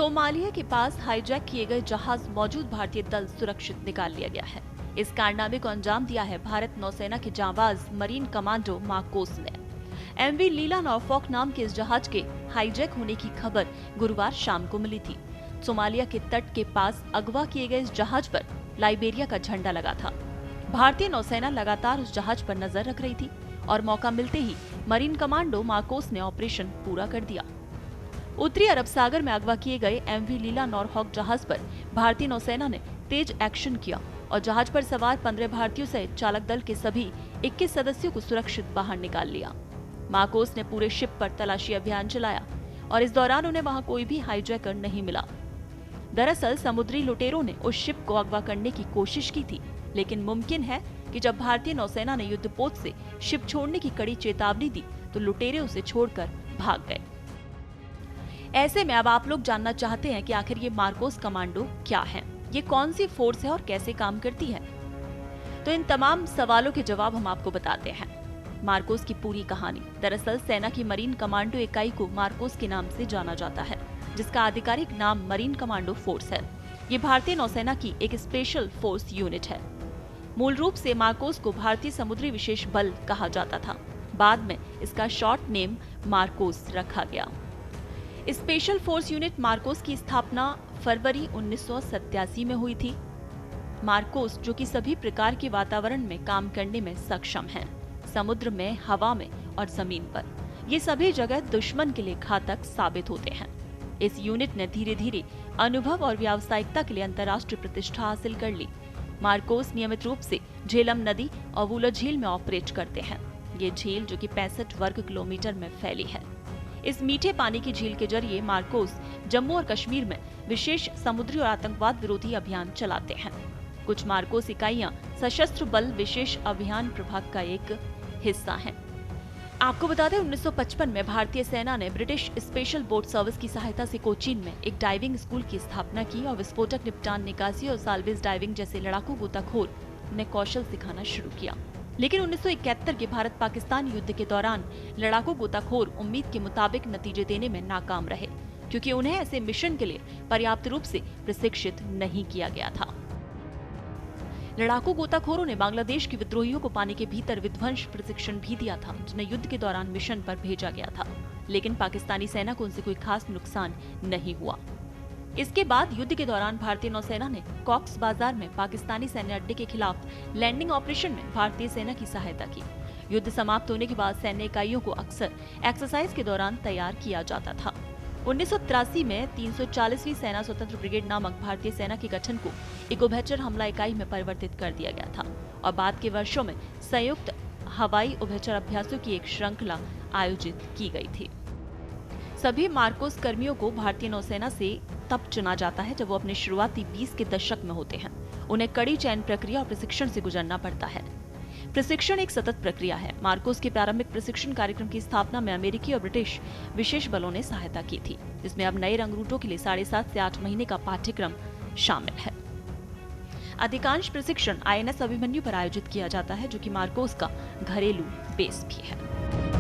Somalia के पास hijack किए गए जहाज मौजूद भारतीय दल सुरक्षित निकाल लिया गया है। इस कारनामे को अंजाम दिया है भारत नौसेना के जांबाज मरीन कमांडो मार्कोस ने। एमवी लीला नॉरफॉक नाम के इस जहाज के हाईजैक होने की खबर गुरुवार शाम को मिली थी। सोमालिया के तट के पास अगवा किए गए इस जहाज पर लाइबेरिया का झंडा लगा था। भारतीय नौसेना लगातार उस जहाज पर नजर रख रही थी और मौका मिलते ही मरीन कमांडो मार्कोस ने ऑपरेशन पूरा कर दिया। उत्तरी अरब सागर में अगवा किए गए एमवी लीला नॉरहॉक जहाज पर भारतीय नौसेना ने तेज एक्शन किया और जहाज पर सवार 15 भारतीयों सहित चालक दल के सभी 21 सदस्यों को सुरक्षित बाहर निकाल लिया। मार्कोस ने पूरे शिप पर तलाशी अभियान चलाया और इस दौरान उन्हें वहां कोई भी हाईजैकर नहीं मिला। दरअसल समुद्री लुटेरों ने उस शिप को अगवा करने की कोशिश की थी, लेकिन मुमकिन है कि जब भारतीय नौसेना ने युद्धपोत से शिप छोड़ने की कड़ी चेतावनी दी तो लुटेरे उसे छोड़कर भाग गए। ऐसे में अब आप लोग जानना चाहते हैं कि आखिर ये मार्कोस कमांडो क्या है, ये कौन सी फोर्स है और कैसे काम करती है। तो इन तमाम सवालों के जवाब हम आपको बताते हैं। मार्कोस की पूरी कहानी। दरअसल सेना की मरीन कमांडो इकाई को मार्कोस के नाम से जाना जाता है, जिसका आधिकारिक नाम मरीन कमांडो फोर्स है। ये भारतीय नौसेना की एक स्पेशल फोर्स यूनिट है। मूल रूप से मार्कोस को भारतीय समुद्री विशेष बल कहा जाता था। बाद में इसका शॉर्ट नेम मार्कोस रखा गया। स्पेशल फोर्स यूनिट मार्कोस की स्थापना फरवरी 1987 में हुई थी। मार्कोस जो कि सभी प्रकार के वातावरण में काम करने में सक्षम है, समुद्र में, हवा में और जमीन पर, ये सभी जगह दुश्मन के लिए घातक साबित होते हैं। इस यूनिट ने धीरे धीरे अनुभव और व्यावसायिकता के लिए अंतर्राष्ट्रीय प्रतिष्ठा हासिल कर ली। मार्कोस नियमित रूप से झेलम नदी और वूलर झील में ऑपरेट करते हैं। ये झील जो कि 65 वर्ग किलोमीटर में फैली है। इस मीठे पानी की झील के जरिए मार्कोस जम्मू और कश्मीर में विशेष समुद्री और आतंकवाद विरोधी अभियान चलाते हैं। कुछ मार्कोस इकाइयां सशस्त्र बल विशेष अभियान प्रभाग का एक हिस्सा हैं। आपको बता दें 1955 में भारतीय सेना ने ब्रिटिश स्पेशल बोट सर्विस की सहायता से कोचीन में एक डाइविंग स्कूल की स्थापना की और विस्फोटक, निपटान, निकासी और साल्वेज डाइविंग जैसे लड़ाकू गोताखोर ने कौशल सिखाना शुरू किया। लेकिन 1971 के भारत पाकिस्तान युद्ध के दौरान लड़ाकू गोताखोर उम्मीद के मुताबिक नतीजे देने में नाकाम रहे, क्योंकि उन्हें ऐसे मिशन के लिए पर्याप्त रूप से प्रशिक्षित नहीं किया गया था। लड़ाकू गोताखोरों ने बांग्लादेश के विद्रोहियों को पानी के भीतर विध्वंस प्रशिक्षण भी दिया था, जिन्हें युद्ध के दौरान मिशन पर भेजा गया था। लेकिन पाकिस्तानी सेना को उनसे कोई खास नुकसान नहीं हुआ। इसके बाद युद्ध के दौरान भारतीय नौसेना ने कॉक्स बाजार में पाकिस्तानी सैन्य अड्डे के खिलाफ लैंडिंग ऑपरेशन में भारतीय सेना की सहायता की। युद्ध समाप्त होने के बाद सैन्य इकाइयों को अक्सर एक्सरसाइज के दौरान तैयार किया जाता था। 1983 में 340वीं सेना स्वतंत्र ब्रिगेड नामक भारतीय सेना के गठन को एक उभयचर हमला इकाई में परिवर्तित कर दिया गया था और बाद के वर्षों में संयुक्त हवाई उभयचर अभ्यासों की एक श्रृंखला आयोजित की गई थी। सभी मार्कोस कर्मियों को भारतीय नौसेना से तब चुना जाता है जब वो अपने शुरुआती 20 के दशक में होते हैं। उन्हें कड़ी चयन प्रक्रिया और प्रशिक्षण से गुजरना पड़ता है। प्रशिक्षण एक सतत प्रक्रिया है। मार्कोस के प्रारंभिक प्रशिक्षण कार्यक्रम की स्थापना में अमेरिकी और ब्रिटिश विशेष बलों ने सहायता की थी, जिसमें अब नए रंग रूटों के लिए 7.5 से 8 महीने का पाठ्यक्रम शामिल है। अधिकांश प्रशिक्षण INS अभिमन्यु पर आयोजित किया जाता है, जो कि मार्कोस का घरेलू बेस भी है।